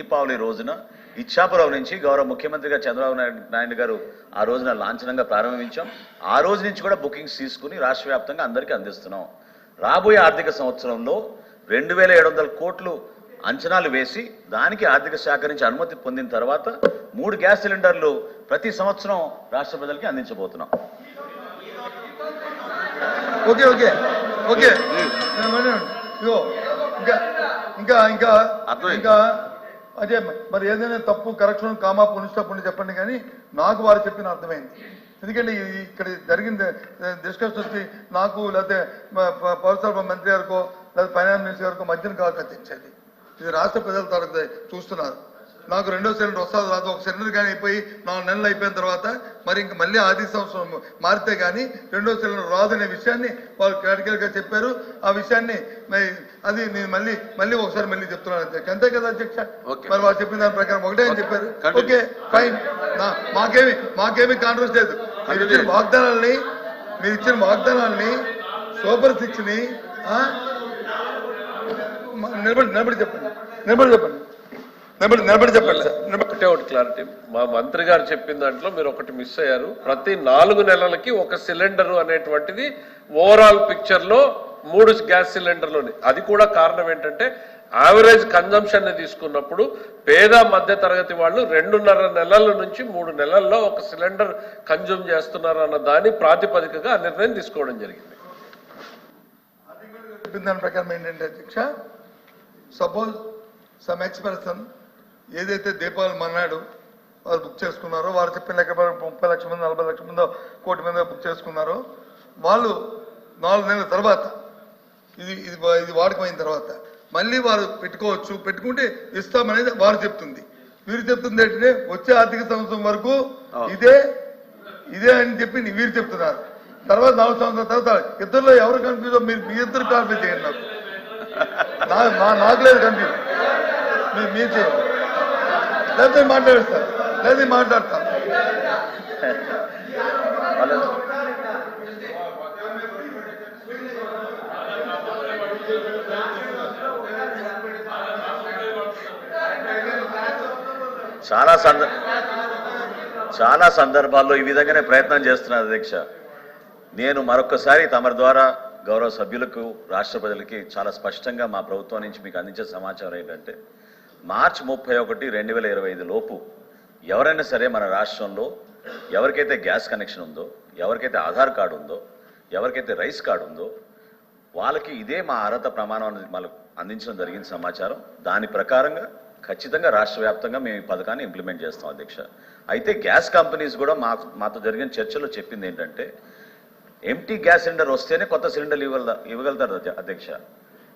దీపావళి రోజున ఇచ్చాపురం నుంచి గౌరవ ముఖ్యమంత్రిగా చంద్రబాబు నాయుడు గారు ఆ రోజున లాంఛనంగా ప్రారంభించాం. ఆ రోజు నుంచి కూడా బుకింగ్స్ తీసుకుని రాష్ట్ర వ్యాప్తంగా అందరికీ అందిస్తున్నాం. రాబోయే ఆర్థిక సంవత్సరంలో 2700 కోట్లు అంచనాలు వేసి దానికి ఆర్థిక శాఖ నుంచి అనుమతి పొందిన తర్వాత 3 గ్యాస్ సిలిండర్లు ప్రతి సంవత్సరం రాష్ట్ర ప్రజలకి అందించబోతున్నాం. ఓకే ఓకే ఓకే ఇంకా ఇంకా ఇంకా అదే మరి ఏదైనా తప్పు కరెక్షన్ కామా పునిష్టప్పుడు చెప్పండి, కానీ నాకు వారు చెప్పిన అర్థమైంది. ఎందుకంటే ఇక్కడ జరిగిన డిస్కషన్ వచ్చి నాకు లేకపోతే పౌరసరఫరా మంత్రి గారికో లేదా ఫైనాన్స్ మినిస్టర్ గారికో మధ్యన కాదు తెచ్చేది. ఇది రాష్ట్ర ప్రజల తరగతి చూస్తున్నారు. నాకు 2వ సిలిండర్ వస్తుంది రాదు. ఒక సిలిండర్ కానీ అయిపోయి 4 నెలలు అయిపోయిన తర్వాత మరి ఇంక మళ్ళీ ఆర్థిక సంవత్సరం మారితే కానీ 2వ సిలిండర్ రాదనే విషయాన్ని వాళ్ళు క్లారిటీగా చెప్పారు. ఆ విషయాన్ని అది నేను మళ్ళీ ఒకసారి మళ్ళీ చెప్తున్నాను అధ్యక్ష. అంతే కదా అధ్యక్ష? మరి వాళ్ళు చెప్పిన దాని ప్రకారం ఒకటే అని చెప్పారు. ఓకే ఫైన్, మాకేమీ కాంట్రవర్సీ లేదు. మీరు ఇచ్చిన వాగ్దానాల్ని సూపర్ 6ని నిలబడి చెప్పండి ఒకటే ఒకటి క్లారిటీ, మా మంత్రి గారు చెప్పిన దాంట్లో మీరు ఒకటి మిస్ అయ్యారు. ప్రతి 4 నెలలకి ఒక సిలిండర్ అనేటువంటిది ఓవరాల్ పిక్చర్ లో 3 గ్యాస్ సిలిండర్లోని. అది కూడా కారణం ఏంటంటే యావరేజ్ కన్జంప్షన్ ని తీసుకున్నప్పుడు పేద మధ్య తరగతి వాళ్ళు 2.5 నెలల నుంచి 3 నెలల్లో ఒక సిలిండర్ కన్జ్యూమ్ చేస్తున్నారు అన్న దాని ప్రాతిపదికగా ఆ నిర్ణయం తీసుకోవడం జరిగింది. దాని ప్రకారం ఏంటంటే అధ్యక్ష, సపోజ్ సమ్ ఎక్స్పర్సన్ ఏదైతే దీపావళి మన్నాడు వారు బుక్ చేసుకున్నారో, వారు చెప్పిన లెక్క 30 లక్షల మంది 40 లక్షల మందో 1 కోటి మంది బుక్ చేసుకున్నారో, వాళ్ళు 4 నెలల తర్వాత ఇది వాడకమైన తర్వాత మళ్ళీ వారు పెట్టుకోవచ్చు. పెట్టుకుంటే ఇస్తామనేది వారు చెప్తుంది. వీరు చెప్తుంది ఏంటంటే వచ్చే ఆర్థిక సంవత్సరం వరకు ఇదే అని చెప్పి వీరు చెప్తున్నారు. తర్వాత 4 సంవత్సరాల తర్వాత ఇద్దరులో ఎవరు కన్ఫ్యూజ్ మీ ఇద్దరు క్లారిఫై చేయండి. నాకు లేదు కన్ఫ్యూజ్, మీరు చేయండి. లేదా మాట్లాడేస్తారు, లేదా మాట్లాడతాను. చాలా సందర్భాల్లో ఈ విధంగానే ప్రయత్నం చేస్తున్నారు అధ్యక్ష. నేను మరొకసారి తమరి ద్వారా గౌరవ సభ్యులకు రాష్ట్ర ప్రజలకి చాలా స్పష్టంగా మా ప్రభుత్వం నుంచి మీకు అందించే సమాచారం ఏంటంటే మార్చి 31, 2025 లోపు ఎవరైనా సరే మన రాష్ట్రంలో ఎవరికైతే గ్యాస్ కనెక్షన్ ఉందో, ఎవరికైతే ఆధార్ కార్డు ఉందో, ఎవరికైతే రైస్ కార్డు ఉందో వాళ్ళకి ఇదే మా అర్హత ప్రమాణం మనకు అందించడం జరిగిన సమాచారం. దాని ప్రకారంగా ఖచ్చితంగా రాష్ట్ర వ్యాప్తంగా మేము ఈ పథకాన్ని ఇంప్లిమెంట్ చేస్తాం అధ్యక్ష. అయితే గ్యాస్ కంపెనీస్ కూడా మాతో జరిగిన చర్చలో చెప్పింది ఏంటంటే ఎంటీ గ్యాస్ సిలిండర్ వస్తేనే కొత్త సిలిండర్ ఇవ్వగలుగుతారు అధ్యక్ష.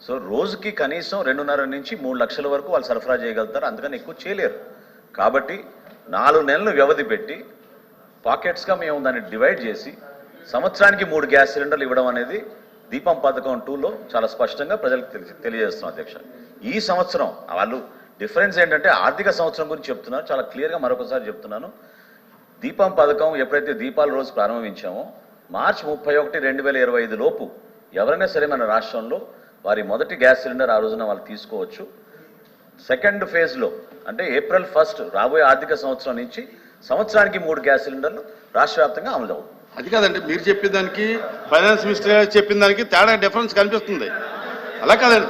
సో రోజుకి కనీసం 2.5 నుంచి 3 లక్షల వరకు వాళ్ళు సరఫరా చేయగలుగుతారు, అందుకని ఎక్కువ చేయలేరు. కాబట్టి 4 నెలలు వ్యవధి పెట్టి పాకెట్స్గా మేము దాన్ని డివైడ్ చేసి సంవత్సరానికి 3 గ్యాస్ సిలిండర్లు ఇవ్వడం అనేది దీపం పథకం 2లో చాలా స్పష్టంగా ప్రజలకు తెలియజేస్తున్నాం అధ్యక్ష. ఈ సంవత్సరం వాళ్ళు డిఫరెన్స్ ఏంటంటే ఆర్థిక సంవత్సరం గురించి చెప్తున్నారు, చాలా క్లియర్గా మరొకసారి చెప్తున్నాను. దీపం పథకం ఎప్పుడైతే దీపాల రోజు ప్రారంభించామో మార్చి 31, 2025 లోపు ఎవరైనా సరే మన రాష్ట్రంలో వారి మొదటి గ్యాస్ సిలిండర్ ఆ రోజున వాళ్ళు తీసుకోవచ్చు. సెకండ్ ఫేజ్లో అంటే April 1 రాబోయే ఆర్థిక సంవత్సరం నుంచి సంవత్సరానికి 3 గ్యాస్ సిలిండర్లు రాష్ట్ర వ్యాప్తంగా అమలు అవుతుంది. అది కాదండి, మీరు చెప్పిన దానికి ఫైనాన్స్ మినిస్టర్ చెప్పిన దానికి తేడా డిఫరెన్స్ కనిపిస్తుంది. అలా కాదండి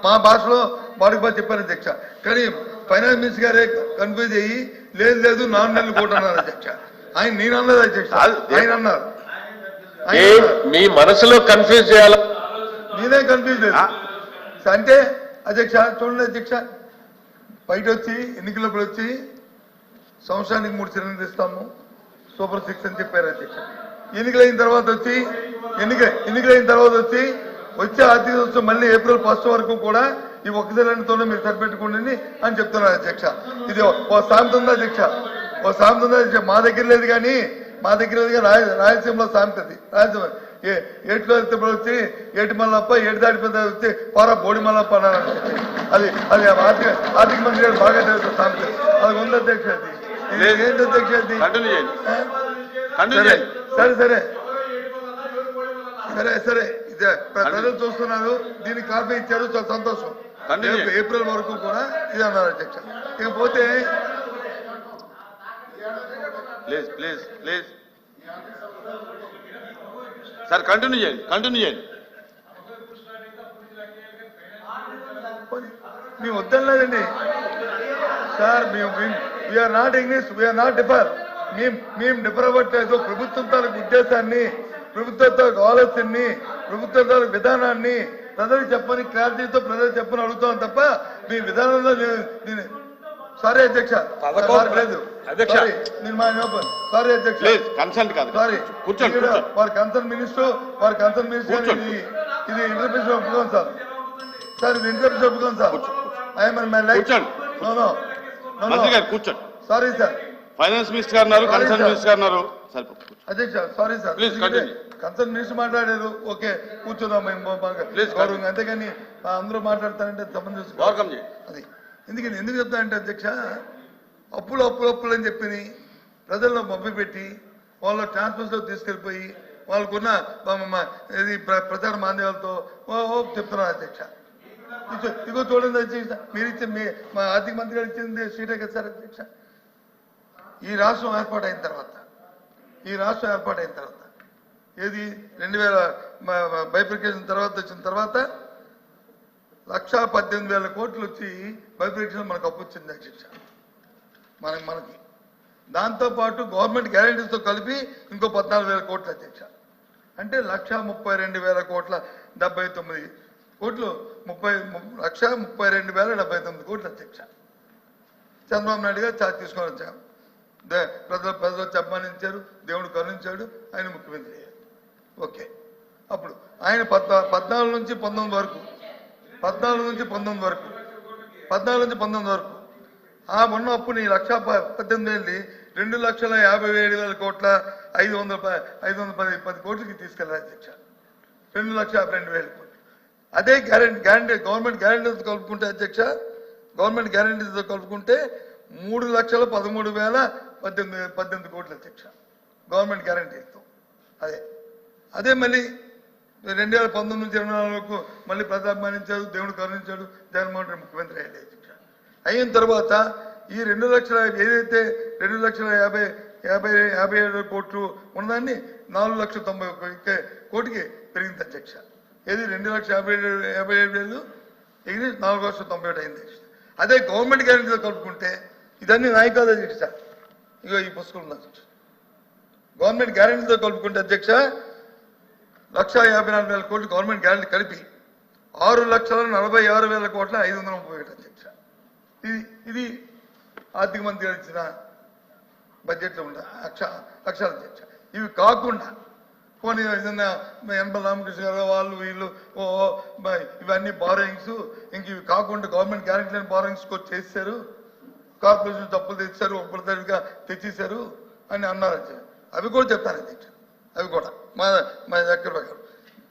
మా భాషలో వాడికి చెప్పారు అధ్యక్ష. కానీ ఫైనాన్స్ మినిస్టర్ గారే కన్ఫ్యూజ్ అయ్యి లేదు 4 నెలలు కూడా అన్నారు అధ్యక్ష. నేను అన్నది అధ్యక్ష, ఆయన అన్నారు. మీ మనసులో కన్ఫ్యూజ్ చేయాలి, నేనే కన్ఫ్యూజ్ లేదు అంటే అధ్యక్ష. చూడండి అధ్యక్ష, బయట వచ్చి ఎన్నికలప్పుడు వచ్చి సంవత్సరానికి 3 సిలిండర్లు ఇస్తాము సూపర్ 6 అని చెప్పారు అధ్యక్ష. ఎన్నికలైన తర్వాత వచ్చి వచ్చే ఆర్థిక సంవత్సరం మళ్ళీ April 1 వరకు కూడా ఈ 1 సిలిండర్తోనే మీరు సరిపెట్టుకోండి అని చెప్తున్నారు అధ్యక్ష. ఇది ఓ సామెత ఉందా అధ్యక్ష? మా దగ్గర లేదు కానీ రాయలసీమలో సామెతది. రాయలసీమ ఏట్లో వెళ్తే వచ్చి ఏటి మల్లప్ప ఏటి దాటిపోతే వచ్చి పోరా బోడి మల్లప్ప అన్నారు. అది ఆర్థిక మంత్రి గారు బాగా తెలుసు సామెత. అది ఉంది అధ్యక్ష. అది ఏంటి అధ్యక్ష? అది సరే సరే సరే సరే ఇదే ప్రజలు చూస్తున్నారు, దీనికి కాపీ ఇచ్చారు, చాలా సంతోషం. ఏప్రిల్ వరకు కూడా ఇది అన్నారు అధ్యక్ష. ఇకపోతే please please please sir continue చేయండి. మేము వద్దలేదండి sir, we are not English, we are not differ. మేము డిఫర్ అవ్వట్లేదు. ప్రభుత్వం తాలూకు ఉద్దేశాన్ని, ప్రభుత్వ తాలూకు ఆలోచనని, ప్రభుత్వ తాలూకు విధానాన్ని ప్రజలకు చెప్పని క్లారిటీతో ప్రజలకు చెప్పని అడుగుతాం తప్ప మీ విధానంలో సారీ అధ్యక్ష లేదు. సారీ అధ్యక్ష, కన్సల్ట్ కాదు. సారీ కూర్చోండి. వారి కన్సర్న్ మినిస్టర్ ఇది ఇంటర్ప్రిషన్ ఒప్పుకోండి సార్. సార్ ఇది ఇంటర్ప్రిషన్ ఒప్పుకోండి సార్. మంత్రి గారు కూర్చోండి. Sorry sir. ఫైనాన్స్ మినిస్టర్ గారు ఉన్నారు, కన్సర్న్ మినిస్టర్ గారు ఉన్నారు. అధ్యక్ష sorry sir, please continue. Concern minister మాట్లాడారు, ఓకే కూర్చున్నాం గౌరవంగా, అంతేగాని అందరూ మాట్లాడతారంటే సంబంధం అది. ఎందుకు చెప్తానంటే అధ్యక్ష, అప్పులు అని చెప్పి ప్రజల్లో మభ్యపెట్టి వాళ్ళ ట్రాన్స్ఫర్స్లో తీసుకెళ్ళిపోయి వాళ్ళకున్న ఇది ప్రచార మాధ్యమాలతో చెప్తున్నారు అధ్యక్ష. ఇగో చూడండి అధ్యక్ష, మీరు ఇచ్చే మా ఆర్థిక మంత్రి గారు ఇచ్చింది సీటే కదా సార్ అధ్యక్ష. ఈ రాష్ట్రం ఏర్పాటైన తర్వాత ఏది 2000 బైఫర్కేషన్ తర్వాత వచ్చిన తర్వాత 1,18,000 కోట్లు వచ్చి బైఫర్కేషన్ మనకు అప్పు వచ్చింది అధ్యక్ష. మనకి దాంతోపాటు గవర్నమెంట్ గ్యారెంటీస్తో కలిపి ఇంకో 14,000 కోట్లు అధ్యక్ష. అంటే 1,32,000 కోట్ల 79 కోట్లు 1,32,079 కోట్లు అధ్యక్ష. చంద్రబాబు నాయుడు గారు చార్జ్ తీసుకొని వచ్చాం. ప్రజలు చెప్పమనించారు, దేవుడు కరుణించాడు, ఆయన ముఖ్యమంత్రి అయ్యారు. ఓకే, అప్పుడు ఆయన 14 నుంచి 19 వరకు ఆ ఉన్న అప్పుని 1,18,000 2,57,000 కోట్ల 510 కోట్లకి తీసుకెళ్ళారు అధ్యక్ష. 2,52,000 కోట్లు. అదే గ్యారంటీ గవర్నమెంట్ గ్యారంటీతో కలుపుకుంటే అధ్యక్ష, 3,13,18 కోట్లు అధ్యక్ష గవర్నమెంట్ గ్యారంటీతో. అదే మళ్ళీ 2019 నుంచి 24 వరకు మళ్ళీ ప్రజలు అభిమానించారు, దేవుడు కరుణించాడు, జగన్మోహన్ రెడ్డి ముఖ్యమంత్రి అయ్యాడు అధ్యక్ష. అయిన తర్వాత ఈ 2 లక్షల ఏదైతే 2,57,000 కోట్లు ఉన్నదాన్ని 4,90,000 కోటికి పెరిగింది అధ్యక్ష. ఏది 2,57,000 ఇది 4,91 అయింది. అదే గవర్నమెంట్ గ్యారెంటీతో కలుపుకుంటే ఇదన్నీ నాయకాలు అధ్యక్ష. ఇగో ఈ పుస్తకం ఉంది అధ్యక్ష. గవర్నమెంట్ గ్యారెంటీతో కలుపుకుంటే అధ్యక్ష 1,54,000 కోట్లు గవర్నమెంట్ గ్యారెంటీ కలిపి 6,46,000 కోట్ల 531 అధ్యక్ష. ఇది ఆర్థిక మంత్రి గారు ఇచ్చిన బడ్జెట్లో ఉండే లక్షల అధ్యక్ష. ఇవి కాకుండా పోనీ ఏదన్నా యనమల రామకృష్ణ గారు వాళ్ళు వీళ్ళు ఇవన్నీ బారోయింగ్స్, ఇంక ఇవి కాకుండా గవర్నమెంట్ గ్యారెంటీ లేని బారోయింగ్స్ చేశారు, కార్పొరేషన్ తప్పులు తెచ్చారు, ఒప్పటిగా తెచ్చేశారు అని అన్నారు అధ్యక్ష. అవి కూడా చెప్తాను అధ్యక్ష. అవి కూడా మా దగ్గర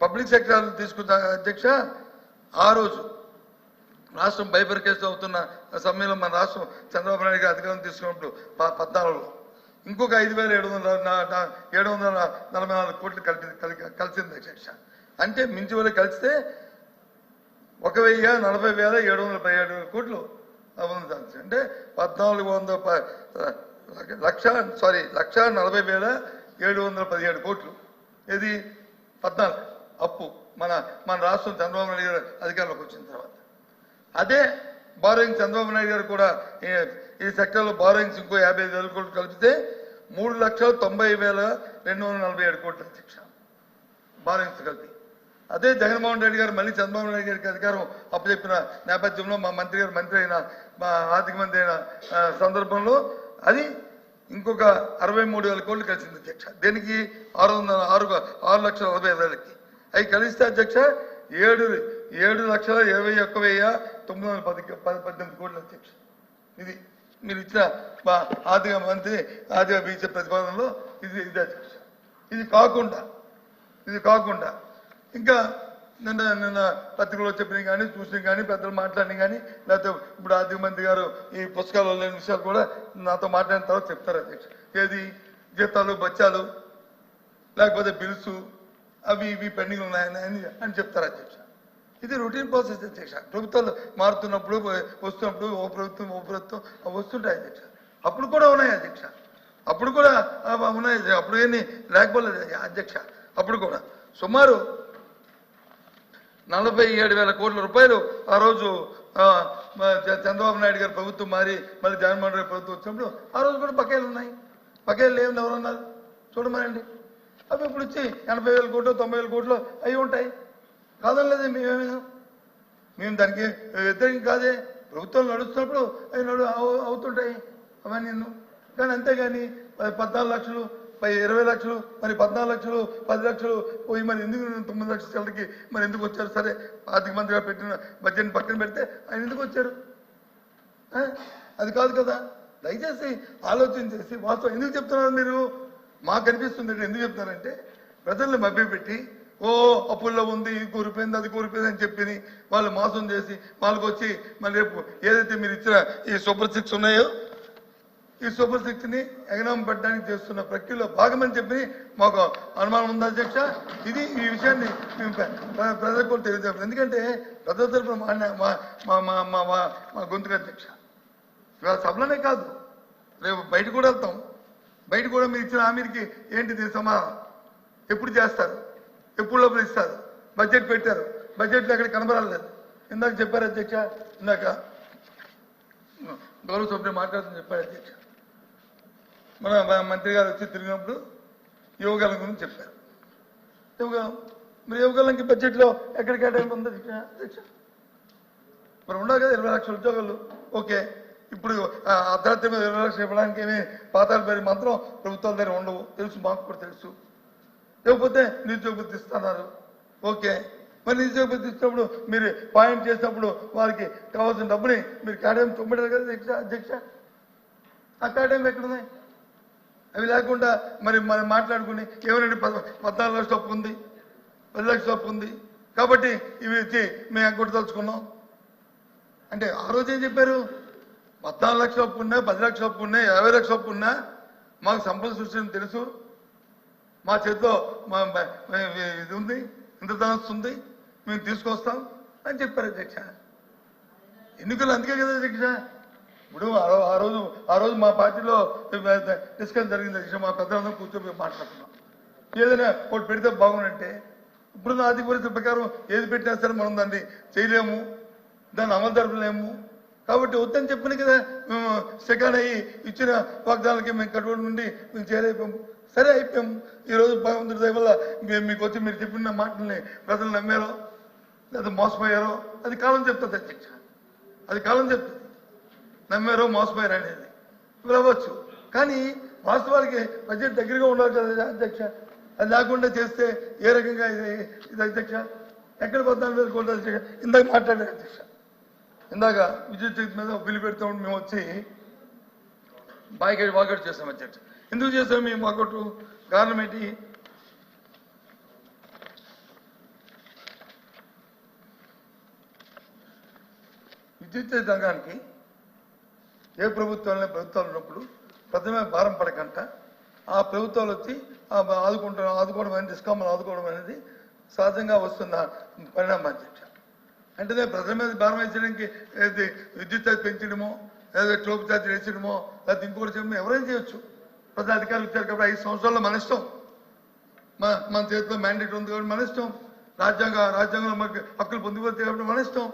పబ్లిక్ సెక్టర్ తీసుకున్న అధ్యక్ష. ఆ రోజు రాష్ట్రం బైఫర్కేషన్ అవుతున్న సమయంలో మన రాష్ట్రం చంద్రబాబు నాయుడు గారు అధికారం తీసుకున్నప్పుడు 14లో ఇంకొక 5,744 కోట్లు కలిసింది అధ్యక్ష. అంటే మించి వాళ్ళు కలిస్తే 1,40,717 కోట్లు ఉంది. అంటే 1,40,717 కోట్లు ఇది 14 అప్పు మన రాష్ట్రం చంద్రబాబు నాయుడు గారు అధికారంలోకి వచ్చిన తర్వాత. అదే బారోయింగ్ చంద్రబాబు నాయుడు గారు కూడా ఈ సెక్టర్లో బారోయింగ్స్ ఇంకో 55,000 కోట్లు కలిపితే 3,90,247 కోట్లు అధ్యక్ష బారోయింగ్స్ కలిపి. అదే జగన్మోహన్ రెడ్డి గారు మళ్ళీ చంద్రబాబు నాయుడు గారికి అధికారం అప్పచెప్పిన నేపథ్యంలో మా మంత్రి అయిన మా ఆర్థిక మంత్రి అయిన సందర్భంలో అది ఇంకొక 63,000 కోట్లు కలిసింది అధ్యక్ష. దేనికి 6,40,000కి అవి కలిస్తే అధ్యక్ష 7,21,918 కోట్లు అధ్యక్ష. ఇది మీరు ఇచ్చిన మా ఆర్థిక మంత్రి ఆర్థిక బీచ ప్రతిపాదనలో ఇది అధ్యక్ష. ఇది కాకుండా ఇంకా నిన్న పత్రికలో చెప్పిన కానీ చూసిన కానీ పెద్దలు మాట్లాడిన కానీ లేకపోతే ఇప్పుడు ఆర్థిక మంత్రి గారు ఈ పుస్తకాలలో లేని విషయాలు కూడా నాతో మాట్లాడిన తర్వాత చెప్తారు అధ్యక్ష. ఏది జీతాలు బచ్చాలు లేకపోతే బిల్స్ అవి ఇవి పెండింగ్ ఉన్నాయని అని చెప్తారు అధ్యక్ష. ఇది రొటీన్ ప్రాసెస్ అధ్యక్ష. ప్రభుత్వాలు మారుతున్నప్పుడు వస్తున్నప్పుడు ఓ ప్రభుత్వం వస్తుంటాయి అధ్యక్ష. అప్పుడు కూడా ఉన్నాయి అధ్యక్ష, అప్పుడు కూడా ఉన్నాయి. అప్పుడు ఏమి లేకపోలేదు అధ్యక్ష. అప్పుడు కూడా సుమారు 47,000 కోట్ల రూపాయలు ఆ రోజు చంద్రబాబు నాయుడు గారి ప్రభుత్వం మారి మళ్ళీ జగన్మోహన్ రెడ్డి ప్రభుత్వం వచ్చినప్పుడు ఆ రోజు కూడా బకాయిలు ఉన్నాయి. బకాయిలు లేవు ఎవరన్నారు చూడమనండి. అవి ఇప్పుడు వచ్చి 80,000 కోట్లు 90,000 కోట్లు అవి ఉంటాయి. కాదనలేదే మేము దానికి వ్యతిరేకం కాదే. ప్రభుత్వాలు నడుస్తున్నప్పుడు అవి అవుతుంటాయి అవన్నీ. కానీ అంతేగాని 14 లక్షలు 20 లక్షలు మరి 14 లక్షలు 10 లక్షలు పోయి మరి ఎందుకు 9 లక్షల చిల్లరకి మరి ఎందుకు వచ్చారు? సరే ఆర్థిక మంత్రిగా పెట్టిన బడ్జెట్ని పక్కన పెడితే ఆయన ఎందుకు వచ్చారు? అది కాదు కదా. దయచేసి ఆలోచన చేసి వాస్తవం ఎందుకు చెప్తున్నారు మీరు? మాకు అనిపిస్తుంది ఎందుకు చెప్తున్నారంటే ప్రజల్ని మభ్యపెట్టి అప్పుల్లో ఉంది, ఇది కూరిపోయింది, అది కూరిపోయింది అని చెప్పి వాళ్ళు మోసం చేసి వాళ్ళకి వచ్చి మళ్ళీ రేపు ఏదైతే మీరు ఇచ్చిన ఈ సూపర్ 6 ఉన్నాయో ఈ సూపర్ 6ని ఎగనామం పెట్టడానికి చేస్తున్న ప్రక్రియలో భాగమని చెప్పి మాకు అనుమానం ఉంది అధ్యక్ష. ఇది ఈ విషయాన్ని మేము ప్రజలకు కూడా తెలియజేస్తాం. ఎందుకంటే ప్రజల తరఫున మా గొంతుకు అధ్యక్ష. ఇవాళ సభలోనే కాదు, రేపు బయట కూడా వెళ్తాం. బయట కూడా మీరు ఇచ్చిన హామీకి ఏంటిది సమాధానం? ఎప్పుడు చేస్తారు? ఎప్పుడు లోపల ఇస్తారు? బడ్జెట్ పెట్టారు, బడ్జెట్లో ఎక్కడ కనబరాలేదు. ఇందాక చెప్పారు అధ్యక్ష, ఇందాక గౌరవ సభ్యులు మాట్లాడుతూ చెప్పారు అధ్యక్ష. మన మంత్రి గారు వచ్చి తిరిగినప్పుడు యువగలం గురించి చెప్పారు. యువగలం మరి యువగలంకి బడ్జెట్లో ఎక్కడ కేటాయింపు ఉంది అధ్యక్ష? మరి ఉండవు కదా 20 లక్షల ఉద్యోగాలు. ఓకే, ఇప్పుడు అర్ధరాత్రి మీద 20 లక్షలు ఇవ్వడానికి ఏమి పాతాల పేరు మాత్రం ప్రభుత్వాల దగ్గర ఉండవు, తెలుసు, మాకు కూడా తెలుసు. లేకపోతే నిరుద్యోగ భృతి ఇస్తున్నారు. ఓకే, మరి నిరుద్యోగ భృతి ఇచ్చినప్పుడు మీరు పాయింట్ చేసినప్పుడు వారికి కావాల్సిన డబ్బుని మీరు కేటాయింపు చూపెట్టారు కదా అధ్యక్ష. ఆ కేటాయింపు ఎక్కడున్నాయి? అవి లేకుండా మరి మనం మాట్లాడుకుని ఎవరండి 14 లక్షల అప్పు ఉంది, 10 లక్షల అప్పు ఉంది కాబట్టి ఇవి ఇచ్చి మేము ఎగ్గొట్టి తలుచుకున్నాం అంటే ఆ రోజు ఏం చెప్పారు? 14 లక్షల అప్పు ఉన్నా, 10 లక్షల అప్పు ఉన్నా, 50 లక్షల అప్పు ఉన్నా మాకు సంపద సృష్టి తెలుసు, మా చేతిలో ఇది ఉంది, ఇంద్రధనస్సు ఉంది, మేము తీసుకొస్తాం అని చెప్పారు అధ్యక్ష. ఎన్నికలు అందుకే కదా అధ్యక్ష. ఇప్పుడు ఆ రోజు మా పార్టీలో డిస్కషన్ జరిగింది అధ్యక్ష. మా పెద్దలందరూ కూర్చొని మాట్లాడుతున్నాం. ఏదైనా ఒకటి పెడితే బాగుందంటే ఇప్పుడు ఆర్థిక పరిస్థితి ప్రకారం ఏది పెట్టినా సరే మనం దాన్ని చేయలేము, దాన్ని అమలు జరపలేము. కాబట్టి వద్దని చెప్పిన కదా మేము సెకండ్ అయ్యి ఇచ్చిన వాగ్దానాలకి మేము కట్టుబడి నుండి మేము చేయలేకపోయాము. సరే అయిపోయాము. ఈరోజు భగవంతుడి దయ వల్ల మీకు వచ్చి మీరు చెప్పిన మాటల్ని ప్రజలు నమ్మారో లేదా మోసపోయారో అది కాలం చెప్తుంది అధ్యక్ష. అది కాలం చెప్తుంది నమ్మారో మోసపోయారో అనేది అవ్వచ్చు. కానీ వాస్తవానికి బడ్జెట్ దగ్గరగా ఉండాలి కదా అధ్యక్ష. అది లేకుండా చేస్తే ఏ రకంగా ఇది అధ్యక్ష? ఎక్కడ 14,000 కోట్ల అధ్యక్ష? ఇందాక మాట్లాడారు అధ్యక్ష. ఇందాక విద్యుత్ శక్తి మీద బిల్లు పెడతా ఉంటే మేము వచ్చి వాకౌట్ చేస్తాం అధ్యక్ష. ఎందుకు చేస్తాం మేము వాకౌట్? కారణం ఏంటి? విద్యుత్ రంగానికి ఏ ప్రభుత్వాలు ఉన్నప్పుడు ప్రథమ భారం పడకంట ఆ ప్రభుత్వాలు వచ్చి ఆదుకోవడం అనేది, డిస్కామ్లు ఆదుకోవడం అనేది సహజంగా వస్తున్న పరిణామం అధ్యక్ష. అంటే ప్రజల మీద భారం వేసడానికి విద్యుత్ ఛార్జ్ పెంచడమో లేదా టోప్ ఛార్జ్ వేసడమో లేదా ఇంకోటి చేయడమో ఎవరైనా చేయొచ్చు. ప్రజా అధికారులు ఇచ్చారు కాబట్టి 5 సంవత్సరాల్లో మన ఇష్టం, మన చేతిలో మ్యాండేట్ ఉంది కాబట్టి మన ఇష్టం, రాజ్యాంగంలో మనకి హక్కులు పొందిపోతాయి కాబట్టి మన ఇష్టం.